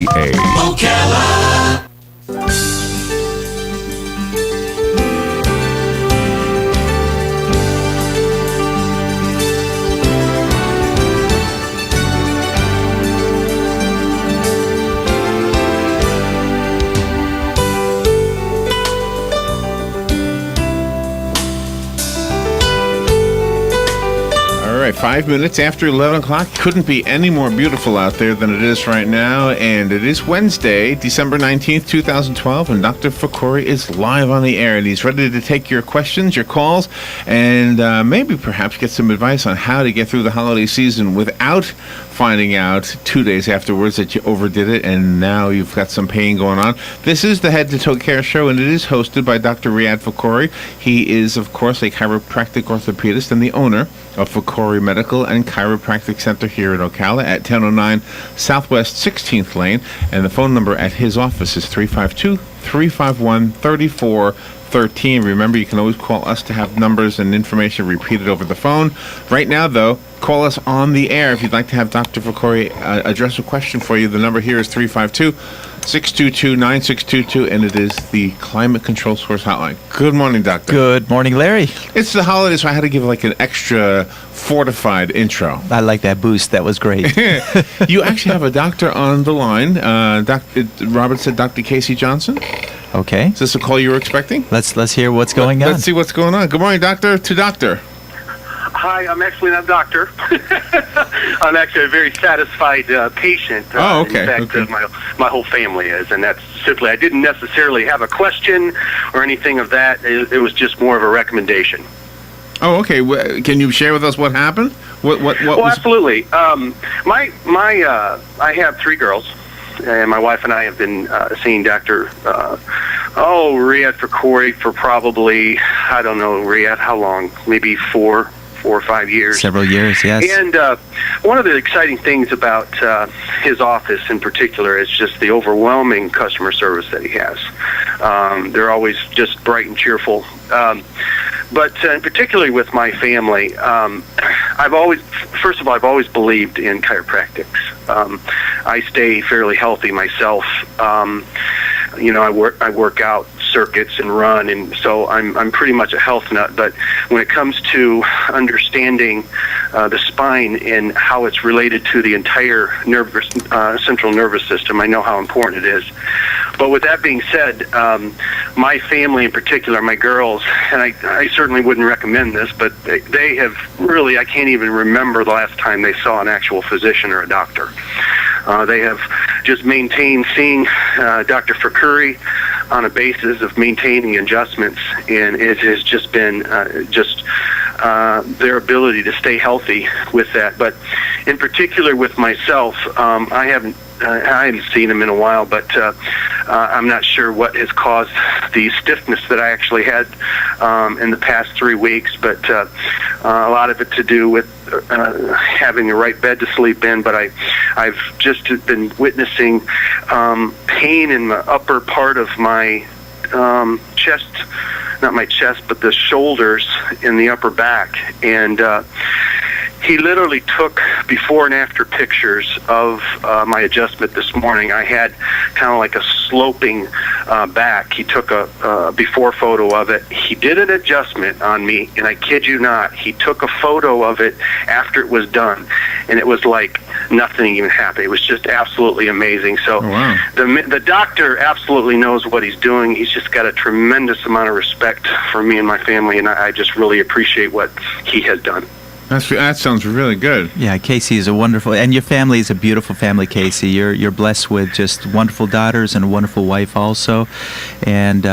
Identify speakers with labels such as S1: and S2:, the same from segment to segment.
S1: WOCA.
S2: All right, 5 minutes after 11 o'clock. Couldn't be any more beautiful out there than it is right now. And it is Wednesday, December 19th, 2012. And Dr. Fakhoury is live on the air. And he's ready to take your questions, your calls, and maybe perhaps get some advice on how to get through the holiday season without finding out 2 days afterwards that you overdid it and now you've got some pain going on. This is the Head to Toe Care Show, and it is hosted by Dr. Riadh Fakhoury. He is, of course, a chiropractic orthopedist and the owner of Fakhoury Medical and Chiropractic Center here in Ocala at 1009 Southwest 16th Lane. And the phone number at his office is 352-351-3413. Remember, you can always call us to have numbers and information repeated over the phone. Right now, though, call us on the air if you'd like to have Dr. Fakhoury address a question for you. The number here is 352-622-9622, and it is the Climate Control Source Hotline. Good morning, Doctor.
S3: Good morning, Larry.
S2: It's the holidays, so I had to give like an extra fortified intro.
S3: I like that boost. That was great.
S2: You actually have a doctor on the line. Robert said Dr. Casey Johnson.
S3: Okay.
S2: Is this a call you were expecting?
S3: Let's hear what's going on.
S2: Let's see what's going on. Good morning, doctor to doctor.
S4: Hi, I'm actually not a doctor. I'm actually a very satisfied patient.
S2: Oh, okay.
S4: In fact,
S2: Okay.
S4: my whole family is, and that's simply, I didn't necessarily have a question or anything of that. It was just more of a recommendation.
S2: Oh, okay. Can you share with us what happened? What
S4: Well,
S2: was...
S4: absolutely. I have three girls, and my wife and I have been seeing Dr. Riadh Fakhoury for probably, I don't know, Riadh, how long? Maybe 4 or 5 years.
S3: Several years, yes.
S4: And one of the exciting things about his office in particular is just the overwhelming customer service that he has. They're always just bright and cheerful. But particularly with my family, I've always believed in chiropractics. I stay fairly healthy myself. I work out circuits and run, and so I'm pretty much a health nut. But when it comes to understanding the spine and how it's related to the entire central nervous system, I know how important it is. But with that being said, my family in particular, my girls, and I certainly wouldn't recommend this, but they have really, I can't even remember the last time they saw an actual physician or a doctor. They have just maintained seeing Dr. Fakhoury on a basis of maintaining adjustments, and it has just been their ability to stay healthy with that. But in particular with myself, I haven't seen him in a while, but I'm not sure what has caused the stiffness that I actually had in the past 3 weeks, but a lot of it to do with having the right bed to sleep in. But I've just been witnessing pain in the upper part of my chest, not my chest, but the shoulders in the upper back. And he literally took before and after pictures of my adjustment this morning. I had kind of like a sloping back. He took a before photo of it. He did an adjustment on me, and I kid you not, he took a photo of it after it was done, and it was like nothing even happened. It was just absolutely amazing. So
S2: wow.
S4: The doctor absolutely knows what he's doing. He's just got a tremendous amount of respect for me and my family, and I just really appreciate what he has done.
S2: That sounds really good.
S3: Yeah, Casey is a wonderful, and your family is a beautiful family, Casey. You're blessed with just wonderful daughters and a wonderful wife also, and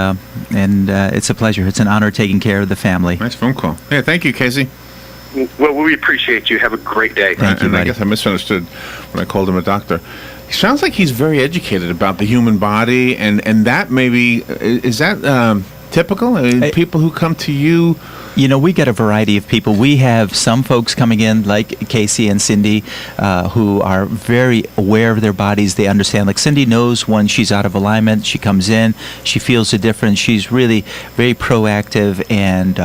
S3: it's a pleasure. It's an honor taking care of the family.
S2: Nice phone call. Yeah, thank you, Casey.
S4: Well, we appreciate you. Have a great day.
S3: Thank you,
S2: and I
S3: buddy.
S2: guess I misunderstood when I called him a doctor. He sounds like he's very educated about the human body, and that maybe, is that typical? I mean, people who come to you...
S3: You know, we get a variety of people. We have some folks coming in, like Casey and Cindy, who are very aware of their bodies. They understand. Like Cindy knows when she's out of alignment. She comes in, she feels the difference. She's really very proactive and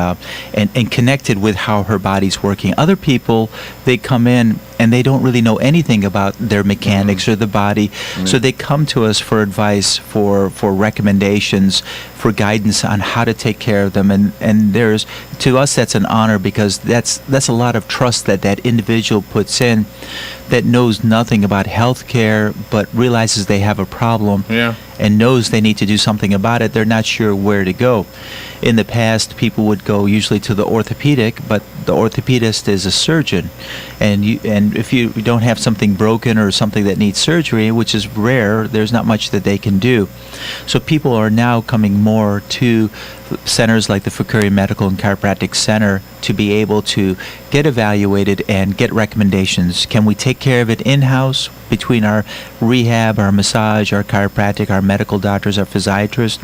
S3: connected with how her body's working. Other people, they come in and they don't really know anything about their mechanics or the body. So they come to us for advice, for recommendations, for guidance on how to take care of them. And there's, to us, that's an honor, because that's a lot of trust that individual puts in, that knows nothing about health care but realizes they have a problem and knows they need to do something about it. They're not sure where to go. In the past, people would go usually to the orthopedic, but the orthopedist is a surgeon, and if you don't have something broken or something that needs surgery, which is rare, there's not much that they can do. So people are now coming more to centers like the Fakhoury Medical and Chiropractic Center to be able to get evaluated and get recommendations. Can we take care of it in-house between our rehab, our massage, our chiropractic, our medical doctors, our physiatrists,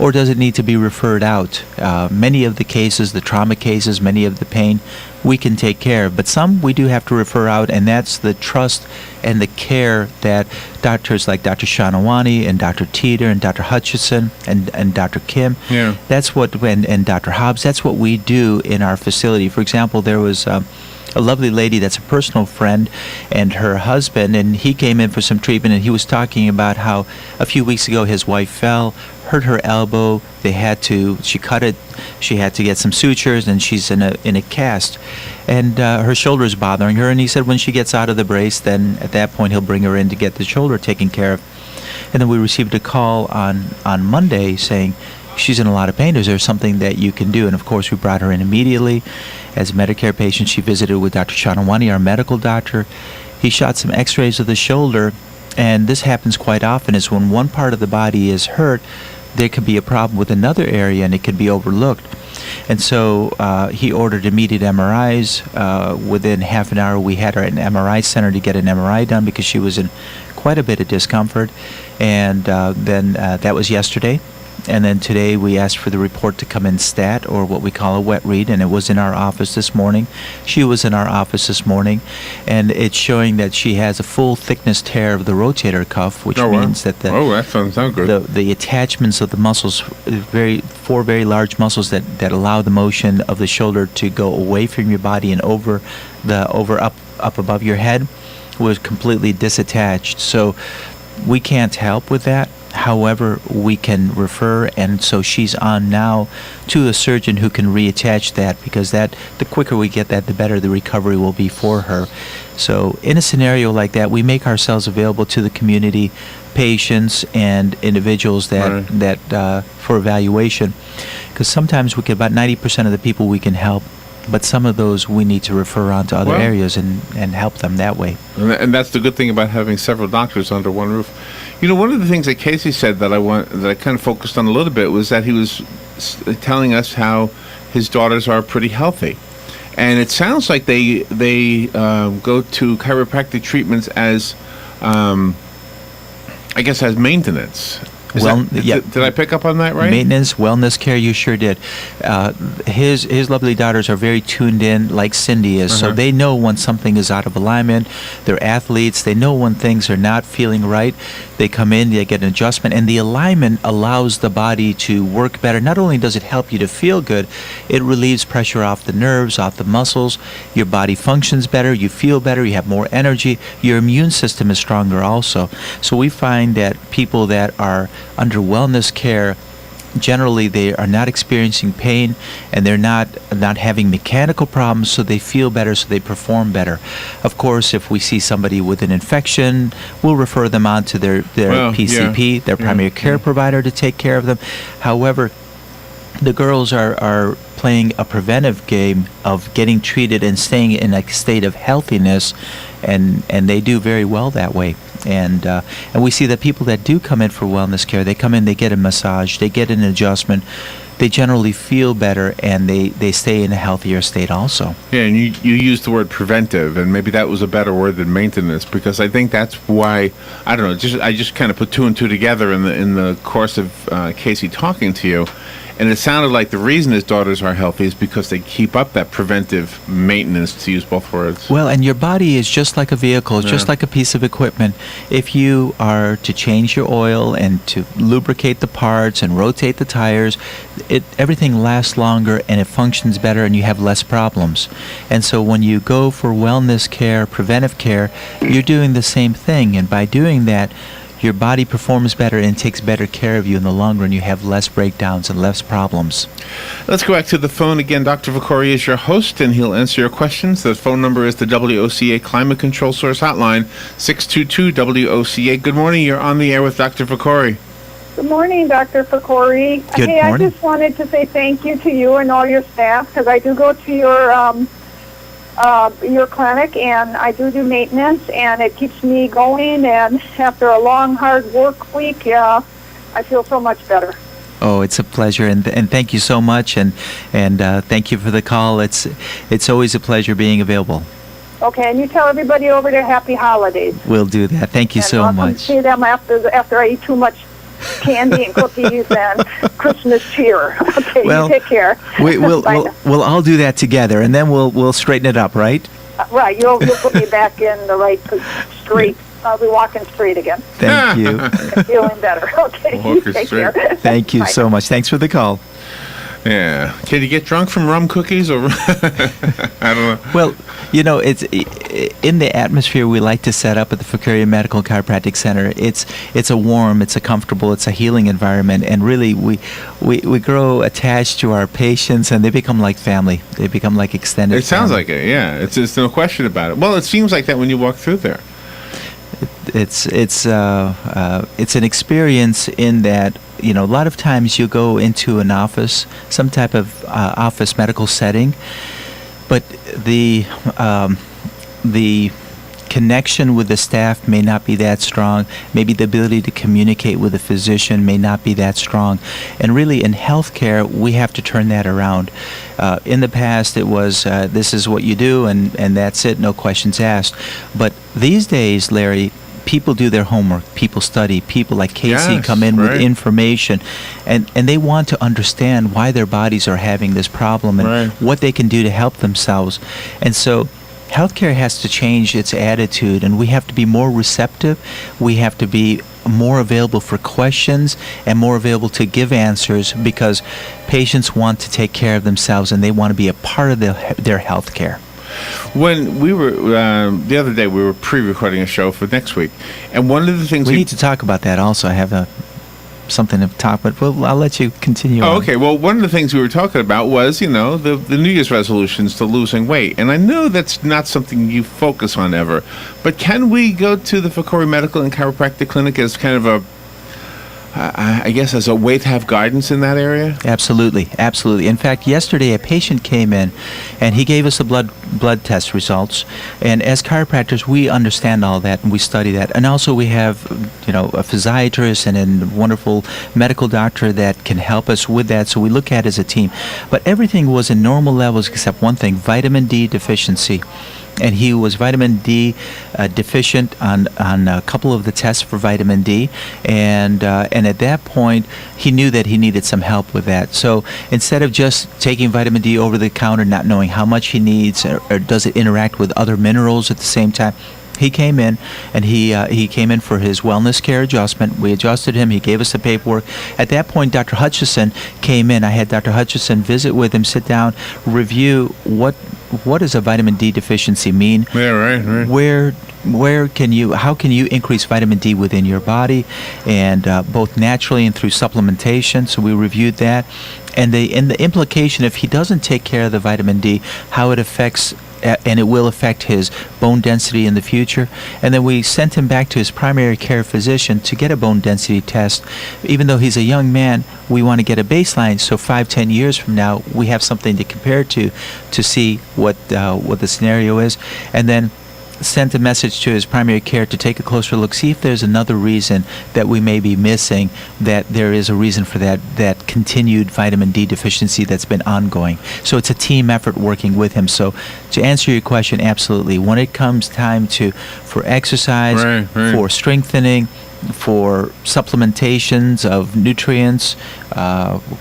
S3: or does it need to be referred out? Many of the cases, the trauma cases, many of the pain, we can take care of, but some we do have to refer out, and that's the trust and the care that doctors like Dr. Shanawani and Dr. Teeter and Dr. Hutchison and Dr. Kim, that's what, and Dr. Hobbs, that's what we do in our facility. For example, there was a lovely lady that's a personal friend and her husband, and he came in for some treatment, and he was talking about how a few weeks ago his wife fell, hurt her elbow. She cut it. She had to get some sutures, and she's in a cast, and her shoulder's bothering her. And he said when she gets out of the brace, then at that point he'll bring her in to get the shoulder taken care of. And then we received a call on Monday saying she's in a lot of pain. Is there something that you can do? And of course we brought her in immediately. As a Medicare patient, she visited with Dr. Shanawani, our medical doctor. He shot some x-rays of the shoulder, and this happens quite often, is when one part of the body is hurt, there could be a problem with another area and it could be overlooked. And so he ordered immediate MRIs. Within half an hour we had her at an MRI center to get an MRI done because she was in quite a bit of discomfort. And then that was yesterday. And then today we asked for the report to come in stat, or what we call a wet read, and it was in our office this morning. She was in our office this morning, and it's showing that she has a full thickness tear of the rotator cuff, which means that
S2: that doesn't sound good.
S3: The attachments of the muscles, four very large muscles that allow the motion of the shoulder to go away from your body and up above your head, was completely disattached. So we can't help with that. However, we can refer, and so she's on now to a surgeon who can reattach that, because the quicker we get that, the better the recovery will be for her. So in a scenario like that, we make ourselves available to the community, patients and individuals that for evaluation, because sometimes we get about 90% of the people we can help, but some of those we need to refer on to other areas and help them that way.
S2: And that's the good thing about having several doctors under one roof. You know, one of the things that Casey said that I kind of focused on a little bit was that he was telling us how his daughters are pretty healthy, and it sounds like they go to chiropractic treatments as, I guess, as maintenance. Did I pick up on that right?
S3: Maintenance, wellness care, you sure did. His lovely daughters are very tuned in, like Cindy is, so they know when something is out of alignment. They're athletes. They know when things are not feeling right. They come in, they get an adjustment, and the alignment allows the body to work better. Not only does it help you to feel good, it relieves pressure off the nerves, off the muscles. Your body functions better, you feel better, you have more energy. Your immune system is stronger also. So we find that people that are under wellness care, generally they are not experiencing pain, and they're not having mechanical problems, so they feel better, so they perform better. Of course, if we see somebody with an infection, we'll refer them on to their PCP, their primary care provider, to take care of them. However, the girls are playing a preventive game of getting treated and staying in a state of healthiness, and they do very well that way. And we see that people that do come in for wellness care, they come in, they get a massage, they get an adjustment, they generally feel better, and they stay in a healthier state also.
S2: Yeah, and you used the word preventive, and maybe that was a better word than maintenance, because I think that's why, I don't know, I just kind of put two and two together in the course of Casey talking to you. And it sounded like the reason his daughters are healthy is because they keep up that preventive maintenance, to use both words.
S3: Well, and your body is just like a vehicle, it's just
S2: Yeah.
S3: like a piece of equipment. If you are to change your oil and to lubricate the parts and rotate the tires, everything lasts longer and it functions better and you have less problems. And so when you go for wellness care, preventive care, you're doing the same thing. And by doing that, your body performs better and takes better care of you in the long run. You have less breakdowns and less problems.
S2: Let's go back to the phone again. Dr. Fakhoury is your host, and he'll answer your questions. The phone number is the WOCA Climate Control Source Hotline, 622-WOCA. Good morning. You're on the air with Dr. Fakhoury.
S1: Good morning, Dr. Fakhoury.
S3: Good
S1: Hey,
S3: morning.
S1: I just wanted to say thank you to you and all your staff, because I do go to your clinic and I do maintenance, and it keeps me going. And after a long, hard work week, I feel so much better.
S3: Oh, it's a pleasure, and thank you so much, and thank you for the call. It's always a pleasure being available.
S1: Okay, and you tell everybody over there happy holidays.
S3: We'll do that. Thank you
S1: And
S3: so
S1: I'll come
S3: much.
S1: see them after I eat too much candy and cookies and Christmas cheer. Okay,
S3: Well,
S1: you take care.
S3: We'll
S1: Bye now.
S3: we'll all do that together, and then we'll straighten it up, right?
S1: Right, you'll put me back in the right straight. I'll be walking straight again.
S3: Thank you.
S1: Feeling better. Okay, you
S2: Walking
S1: take
S2: straight.
S1: care.
S3: Thank you
S1: Bye.
S3: so much. Thanks for the call.
S2: Yeah. Can you get drunk from rum cookies or I don't know.
S3: Well, it's in the atmosphere we like to set up at the Fakhoury Medical Chiropractic Center. It's a warm, it's a comfortable, it's a healing environment, and really we grow attached to our patients, and they become like family. They become like extended.
S2: It sounds
S3: family.
S2: like it, yeah. It's no question about it. Well, it seems like that when you walk through there.
S3: It's an experience in that a lot of times you go into an office, some type of office medical setting, but the connection with the staff may not be that strong. Maybe the ability to communicate with a physician may not be that strong. And really, in healthcare, we have to turn that around. In the past, it was this is what you do, and that's it, no questions asked. But these days, Larry, people do their homework, people study, people like Casey
S2: Yes,
S3: come in with
S2: right.
S3: information, and they want to understand why their bodies are having this problem and
S2: Right.
S3: what they can do to help themselves. And so healthcare has to change its attitude, and we have to be more receptive. We have to be more available for questions and more available to give answers, because patients want to take care of themselves and they want to be a part of their healthcare.
S2: When we were, the other day, we were pre-recording a show for next week, and one of the things
S3: We need to talk about that also. I have something to talk about, but I'll let you continue
S2: Oh,
S3: on.
S2: okay. Well, one of the things we were talking about was, the New Year's resolutions to losing weight. And I know that's not something you focus on ever, but can we go to the Fakhoury Medical and Chiropractic Clinic as kind of I guess, as a way to have guidance in that area?
S3: Absolutely, absolutely. In fact, yesterday a patient came in, and he gave us the blood test results. And as chiropractors, we understand all that and we study that. And also, we have, a physiatrist and a wonderful medical doctor that can help us with that. So we look at it as a team. But everything was in normal levels except one thing: vitamin D deficiency. And he was vitamin D deficient on a couple of the tests for vitamin D, and at that point he knew that he needed some help with that. So instead of just taking vitamin D over the counter, not knowing how much he needs, or does it interact with other minerals at the same time, he came in, and he came in for his wellness care adjustment. We adjusted him. He gave us the paperwork. At that point, Dr. Hutchison came in. I had Dr. Hutchison visit with him, sit down, review what does a vitamin D deficiency mean?
S2: Yeah, right.
S3: How can you increase vitamin D within your body, and both naturally and through supplementation? So we reviewed that, and the implication, if he doesn't take care of the vitamin D, how it affects, and it will affect his bone density in the future. And then we sent him back to his primary care physician to get a bone density test. Even though he's a young man, we want to get a baseline, so 5-10 years from now we have something to compare to see what the scenario is. And then sent a message to his primary care to take a closer look, see if there's another reason that we may be missing, that there is a reason for that continued vitamin D deficiency that's been ongoing. So it's a team effort working with him. So to answer your question, absolutely. When it comes time for exercise,
S2: Right.
S3: for strengthening, for supplementations of nutrients,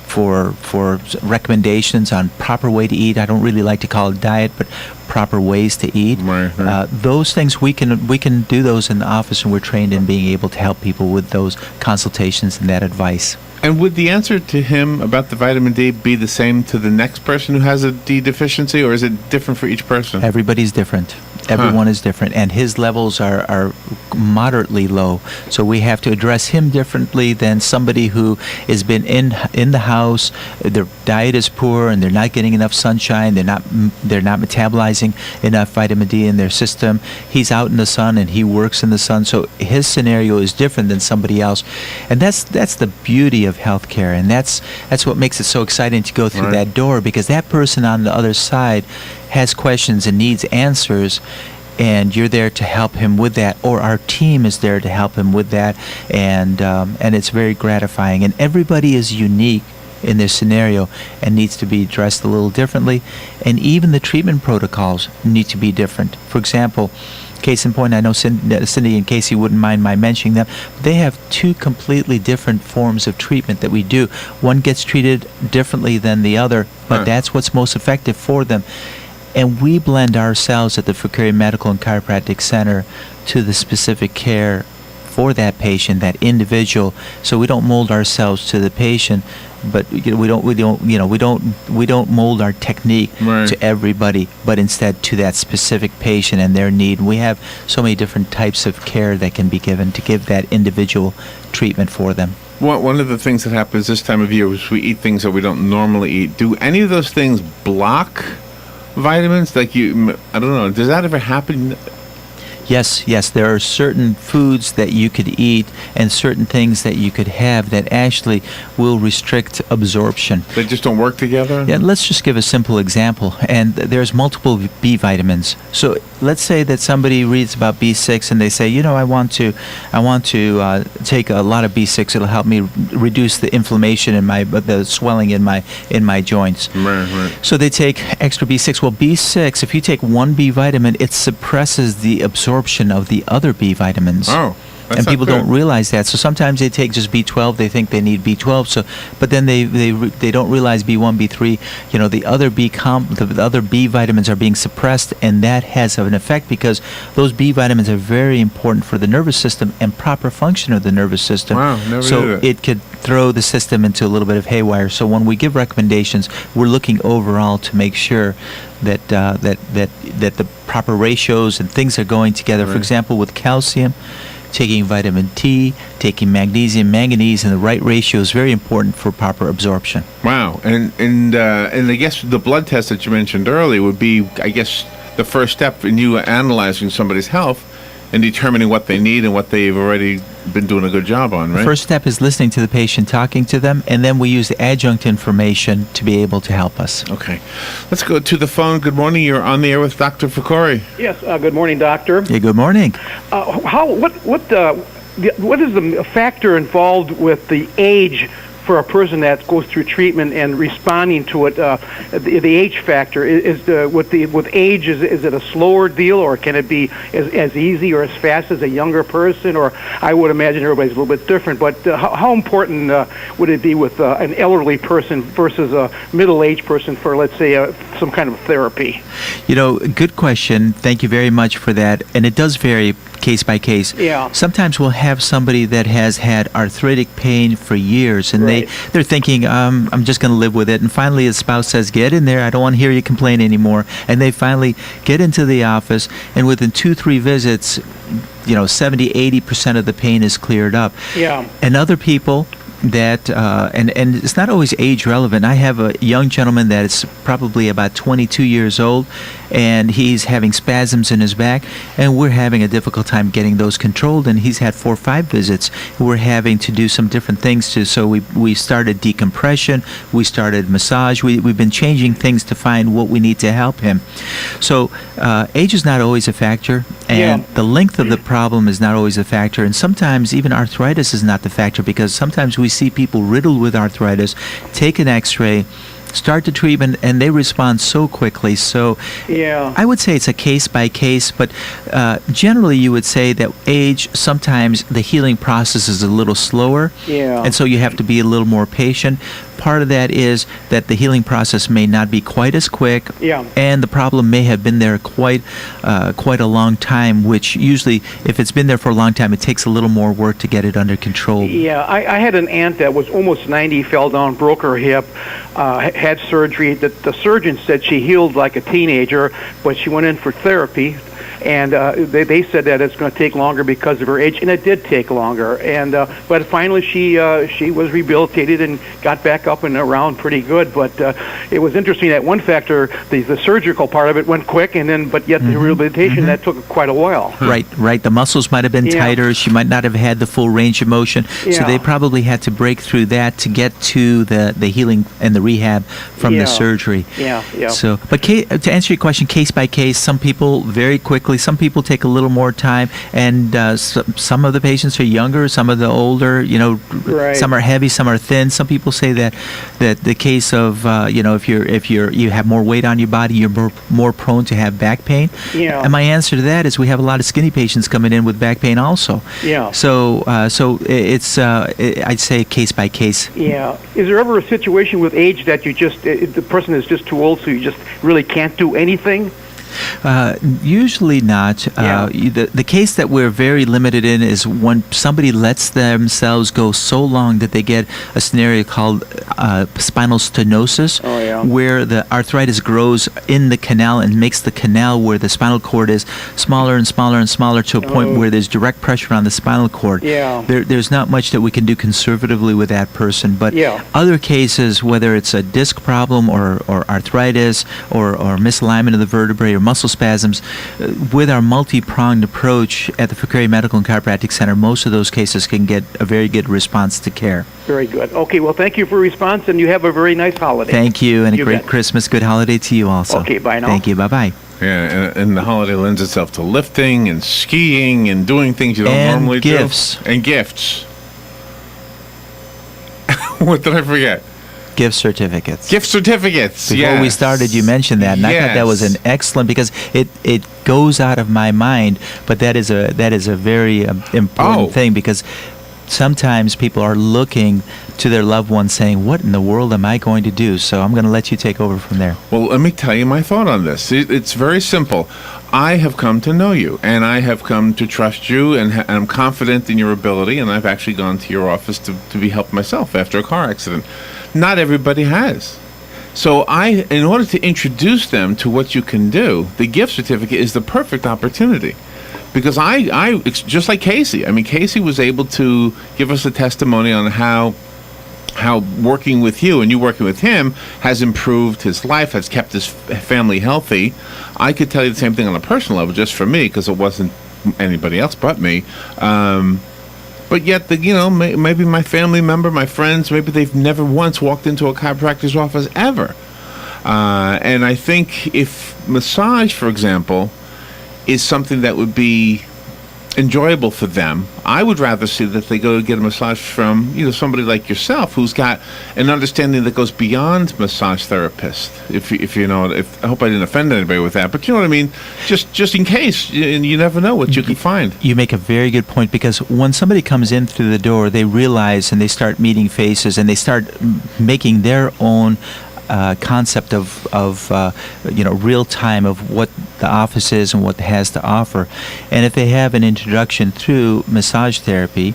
S3: for recommendations on proper way to eat. I don't really like to call it diet, but proper ways to eat.
S2: Right.
S3: Those things we can do those in the office, and we're trained in being able to help people with those consultations and that advice.
S2: And would the answer to him about the vitamin D be the same to the next person who has a D deficiency, or is it different for each person?
S3: Everybody's different. Everyone is different, and his levels are moderately low. So we have to address him differently than somebody who has been in the house. Their diet is poor, and they're not getting enough sunshine. They're not metabolizing enough vitamin D in their system. He's out in the sun, and he works in the sun. So his scenario is different than somebody else, and that's the beauty of healthcare, and that's what makes it so exciting to go through that door, because that person on the other side has questions and needs answers, and you're there to help him with that, or our team is there to help him with that, and it's very gratifying. And everybody is unique in their scenario and needs to be addressed a little differently, and even the treatment protocols need to be different. For example, case in point, I know Cindy and Casey wouldn't mind my mentioning them, but they have two completely different forms of treatment that we do. One gets treated differently than the other, but that's what's most effective for them. And we blend ourselves at the Fakhoury Medical and Chiropractic Center to the specific care for that patient, that individual. So we don't mold ourselves to the patient, but we don't mold our technique to everybody, but instead to that specific patient and their need. We have so many different types of care that can be given to give that individual treatment for them.
S2: One of the things that happens this time of year is we eat things that we don't normally eat. Do any of those things block vitamins? Like I don't know, does that ever happen?
S3: Yes, there are certain foods that you could eat and certain things that you could have that actually will restrict absorption.
S2: They just don't work together?
S3: Yeah, let's just give a simple example. And there's multiple B vitamins. So let's say that somebody reads about B6 and they say, I want to take a lot of B6. It'll help me reduce the inflammation in the swelling in my joints.
S2: Right.
S3: So they take extra B6. Well, B6, if you take one B vitamin, it suppresses the absorption of the other B vitamins.
S2: Oh,
S3: and people don't realize that. So sometimes they take just B12. They think they need B12. So, but then they don't realize B1, B3. The other B vitamins are being suppressed, and that has an effect because those B vitamins are very important for the nervous system and proper function of the nervous system.
S2: Wow, never
S3: so
S2: knew that.
S3: it could throw the system into a little bit of haywire. So when we give recommendations, we're looking overall to make sure that the proper ratios and things are going together. For example, with calcium, taking vitamin T, taking magnesium, manganese in the right ratio is very important for proper absorption.
S2: Wow, and I guess the blood test that you mentioned earlier would be, I guess, the first step in you analyzing somebody's health and determining what they need and what they've already been doing a good job on, right?
S3: The first step is listening to the patient, talking to them, and then we use the adjunct information to be able to help us.
S2: Okay. Let's go to the phone. Good morning. You're on the air with Dr. Fakhoury.
S5: Yes, good morning, doctor.
S3: Yeah, good morning.
S5: What is the factor involved with the age for a person that goes through treatment and responding to it? The age factor with age, is it a slower deal, or can it be as easy or as fast as a younger person? Or I would imagine everybody's a little bit different. But how important would it be with an elderly person versus a middle-aged person for, let's say, some kind of therapy?
S3: Good question. Thank you very much for that. And it does vary case by case.
S5: Yeah.
S3: Sometimes we'll have somebody that has had arthritic pain for years, and they're thinking, I'm just going to live with it. And finally, his spouse says, get in there. I don't want to hear you complain anymore. And they finally get into the office, and within 2-3 visits, 70-80% of the pain is cleared up.
S5: Yeah.
S3: And other people that, and it's not always age relevant. I have a young gentleman that is probably about 22 years old, and he's having spasms in his back, and we're having a difficult time getting those controlled, and he's had 4 or 5 visits. We're having to do some different things so we started decompression, we started massage, we've been changing things to find what we need to help him. So age is not always a factor, and the length of the problem is not always a factor, and sometimes even arthritis is not the factor, because sometimes we see people riddled with arthritis, take an x-ray, start the treatment and they respond so quickly. So
S5: Yeah.
S3: I would say it's a case by case, but generally you would say that age, sometimes the healing process is a little slower.
S5: Yeah.
S3: And so you have to be a little more patient. Part of that is that the healing process may not be quite as quick.
S5: Yeah.
S3: And the problem may have been there quite a long time, which usually, if it's been there for a long time, it takes a little more work to get it under control.
S5: Yeah, I had an aunt that was almost 90, fell down, broke her hip, had surgery. The surgeon said she healed like a teenager, but she went in for therapy. And they said that it's going to take longer because of her age, and it did take longer. And but finally, she was rehabilitated and got back up and around pretty good. But it was interesting that one factor, the surgical part of it went quick, and then but yet the rehabilitation that took quite a while.
S3: Right. The muscles might have been tighter. She might not have had the full range of motion. So
S5: Yeah.
S3: they probably had to break through that to get to the healing and the rehab from the surgery.
S5: Yeah.
S3: So, but to answer your question, case by case, some people very quickly, some people take a little more time, and some of the patients are younger, some of the older.
S5: Right.
S3: Some are heavy, some are thin. Some people say that the case of if you have more weight on your body, you're more prone to have back pain.
S5: Yeah.
S3: And my answer to that is we have a lot of skinny patients coming in with back pain also.
S5: Yeah.
S3: So it's I'd say case by case.
S5: Yeah. Is there ever a situation with age that you just the person is just too old, so you just really can't do anything?
S3: Usually not.
S5: Yeah.
S3: The case that we're very limited in is when somebody lets themselves go so long that they get a scenario called spinal stenosis,
S5: Oh, yeah.
S3: where the arthritis grows in the canal and makes the canal where the spinal cord is smaller and smaller and smaller to a point where there's direct pressure on the spinal cord.
S5: Yeah.
S3: There's not much that we can do conservatively with that person, but
S5: Yeah.
S3: other cases, whether it's a disc problem or arthritis or misalignment of the vertebrae or muscle spasms, with our multi-pronged approach at the Fakhoury Medical and Chiropractic Center, most of those cases can get a very good response to care.
S5: Very good. Okay, well, thank you for your response, and you have a very nice holiday.
S3: Thank you, and a
S5: You
S3: great
S5: bet.
S3: Christmas. Good holiday to you also.
S5: Okay, bye now.
S3: Thank you. Bye-bye.
S2: Yeah, and the holiday lends itself to lifting and skiing and doing things you don't
S3: And
S2: normally
S3: gifts.
S2: do. And gifts. What did I forget?
S3: Gift certificates.
S2: Gift certificates.
S3: Before we started, you mentioned that, and I thought that was an excellent, because it goes out of my mind, but that is a very important thing, because sometimes people are looking to their loved ones saying, what in the world am I going to do? So I'm going to let you take over from there.
S2: Well, let me tell you my thought on this. It's very simple. I have come to know you, and I have come to trust you, and I'm confident in your ability, and I've actually gone to your office to be helped myself after a car accident. Not everybody has. So in order to introduce them to what you can do, the gift certificate is the perfect opportunity. Because it's just like Casey. I mean, Casey was able to give us a testimony on how working with you and you working with him has improved his life, has kept his family healthy. I could tell you the same thing on a personal level, just for me, because it wasn't anybody else but me. But yet, maybe my family member, my friends, maybe they've never once walked into a chiropractor's office ever. And I think if massage, for example, is something that would be enjoyable for them, I would rather see that they go get a massage from somebody like yourself, who's got an understanding that goes beyond massage therapist. If I hope I didn't offend anybody with that, but you know what I mean. Just in case, and you never know what you can find.
S3: You make a very good point, because when somebody comes in through the door, they realize, and they start meeting faces, and they start making their own concept of real time of what the office is and what it has to offer. And if they have an introduction through massage therapy,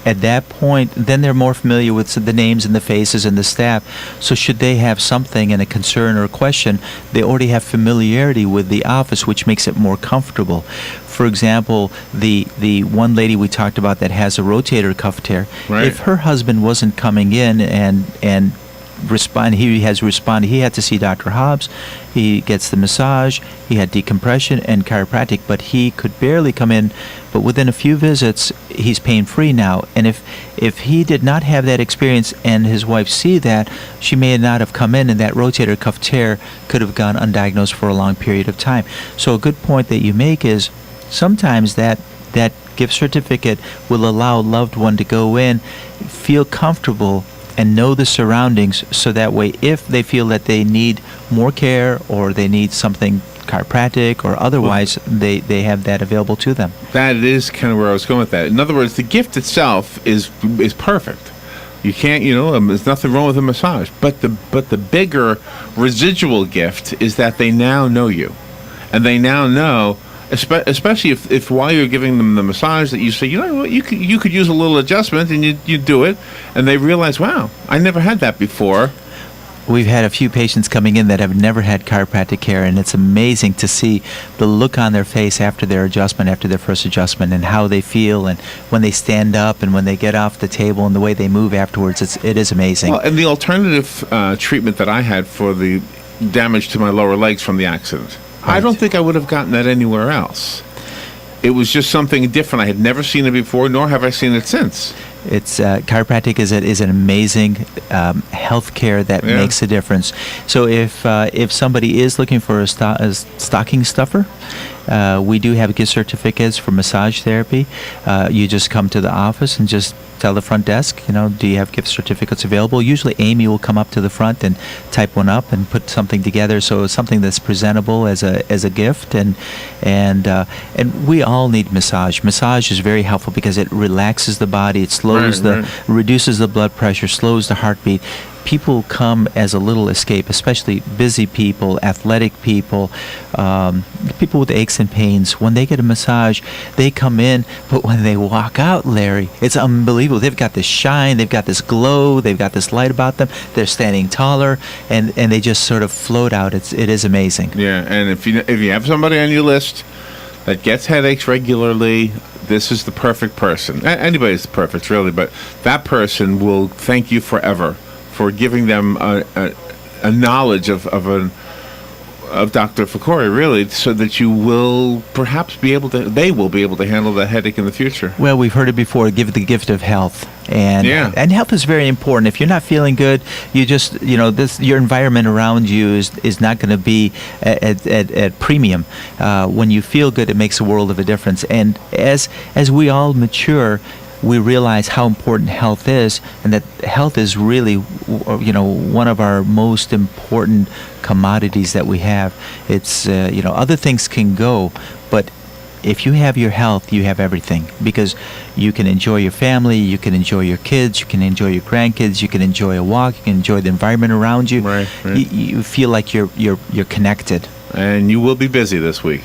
S3: at that point, then they're more familiar with the names and the faces and the staff. So should they have something and a concern or a question, they already have familiarity with the office, which makes it more comfortable. For example, the one lady we talked about that has a rotator cuff tear,
S2: Right.
S3: if her husband wasn't coming in and he has responded. He had to see Dr. Hobbs. He gets the massage. He had decompression and chiropractic, but he could barely come in. But within a few visits, he's pain-free now. And if he did not have that experience and his wife see that, she may not have come in, and that rotator cuff tear could have gone undiagnosed for a long period of time. So a good point that you make is sometimes that gift certificate will allow a loved one to go in, feel comfortable, and know the surroundings, so that way if they feel that they need more care or they need something chiropractic or otherwise, they have that available to them.
S2: That is kind of where I was going with that. In other words, the gift itself is perfect. You can't, there's nothing wrong with a massage. But the bigger residual gift is that they now know you, and they now know, especially if while you're giving them the massage, that you say, you know what, you could use a little adjustment, and you do it, and they realize, wow, I never had that before.
S3: We've had a few patients coming in that have never had chiropractic care, and it's amazing to see the look on their face after their first adjustment, and how they feel, and when they stand up and when they get off the table and the way they move afterwards. It is amazing.
S2: Well, and the alternative treatment that I had for the damage to my lower legs from the accident,
S3: Right.
S2: I don't think I would have gotten that anywhere else. It was just something different. I had never seen it before, nor have I seen it since.
S3: It's chiropractic is an amazing health care that makes a difference. So if somebody is looking for a stocking stuffer, we do have gift certificates for massage therapy. You just come to the office and just tell the front desk, do you have gift certificates available? Usually Amy will come up to the front and type one up and put something together, so it's something that's presentable as a gift. And we all need massage. Massage is very helpful because it relaxes the body. It slows reduces the blood pressure, slows the heartbeat. People come as a little escape, especially busy people, athletic people, people with aches and pains. When they get a massage, they come in, but when they walk out, Larry, it's unbelievable. They've got this shine, they've got this glow, they've got this light about them. They're standing taller, and they just sort of float out. It is amazing.
S2: Yeah, and if you have somebody on your list that gets headaches regularly, this is the perfect person. Anybody's perfect, really, but that person will thank you forever for giving them a knowledge of Dr. Fakhoury, really, so that you will perhaps they will be able to handle the headache in the future.
S3: Well, we've heard it before, give the gift of health. And health is very important. If you're not feeling good, you just, your environment around you is not going to be at premium. When you feel good, it makes a world of a difference. And as we all mature, we realize how important health is, and that health is really, one of our most important commodities that we have. It's, other things can go, but if you have your health, you have everything, because you can enjoy your family, you can enjoy your kids, you can enjoy your grandkids, you can enjoy a walk, you can enjoy the environment around you.
S2: Right.
S3: You feel like you're connected.
S2: And you will be busy this week.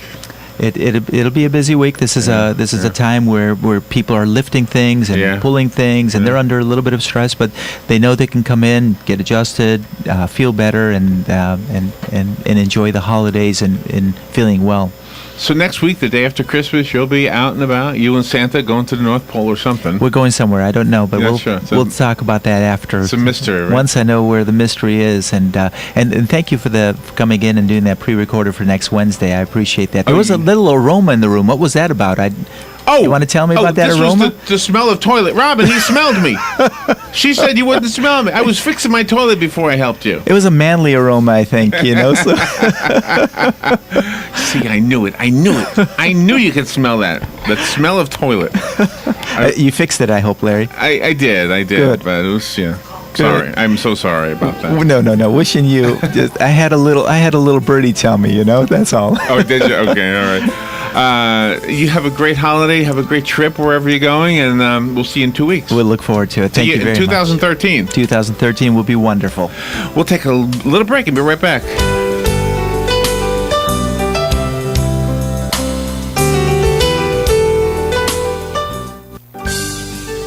S3: It'll be a busy week. This is a time where people are lifting things and pulling things, and they're under a little bit of stress, but they know they can come in, get adjusted, feel better, and enjoy the holidays and feeling well.
S2: So next week, the day after Christmas, you'll be out and about, you and Santa going to the North Pole or something.
S3: We're going somewhere. I don't know, but we'll talk about that after.
S2: It's a mystery, right?
S3: Once I know where the mystery is, and thank you for coming in and doing that pre-recorded for next Wednesday. I appreciate that. There was a little aroma in the room. What was that about? You want to tell me about that aroma?
S2: This was the smell of toilet. Robin, he smelled me. She said you wouldn't smell me. I was fixing my toilet before I helped you.
S3: It was a manly aroma, I think, So.
S2: See, I knew it. I knew you could smell that. The smell of toilet.
S3: You fixed it, I hope, Larry.
S2: I did.
S3: Good.
S2: But it was, sorry. I'm so sorry about that.
S3: No. Wishing you. I had a little birdie tell me, That's all.
S2: Oh, did you? Okay, all right. You have a great holiday. Have a great trip wherever you're going, and we'll see you in 2 weeks.
S3: We'll look forward to it. Thank you very much.
S2: 2013.
S3: 2013 will be wonderful.
S2: We'll take a little break and be right back.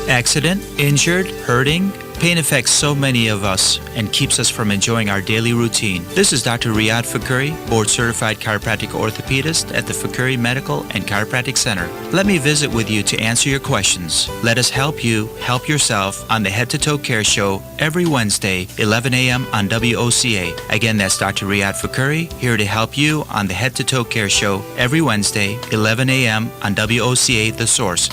S3: Accident, injured, hurting. Pain affects so many of us and keeps us from enjoying our daily routine. This is Dr. Riadh Fakhoury, board-certified chiropractic orthopedist at the Fakhoury Medical and Chiropractic Center. Let me visit with you to answer your questions. Let us help you help yourself on the Head to Toe Care Show every Wednesday, 11 a.m. on WOCA. Again, that's Dr. Riadh Fakhoury, here to help you on the Head to Toe Care Show every Wednesday, 11 a.m. on WOCA, The Source.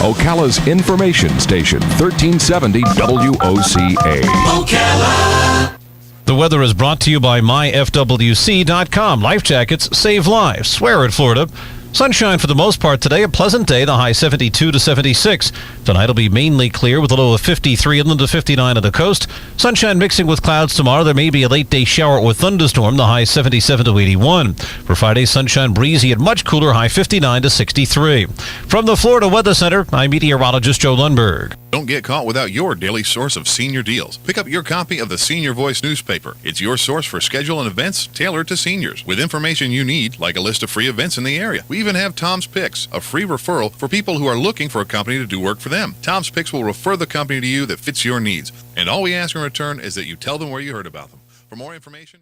S6: Ocala's information station, 1370 WOCA. Ocala.
S7: The weather is brought to you by myfwc.com. Life jackets save lives. Swear it, Florida. Sunshine for the most part today. A pleasant day, the high 72 to 76. Tonight will be mainly clear with a low of 53 inland to 59 on the coast. Sunshine mixing with clouds tomorrow. There may be a late day shower or thunderstorm, the high 77 to 81. For Friday, sunshine breezy and much cooler, high 59 to 63. From the Florida Weather Center, I'm meteorologist Joe Lundberg.
S8: Don't get caught without your daily source of senior deals. Pick up your copy of the Senior Voice newspaper. It's your source for schedule and events tailored to seniors, with information you need, like a list of free events in the area. We even have Tom's Picks, a free referral for people who are looking for a company to do work for them. Tom's Picks will refer the company to you that fits your needs. And all we ask in return is that you tell them where you heard about them. For more information...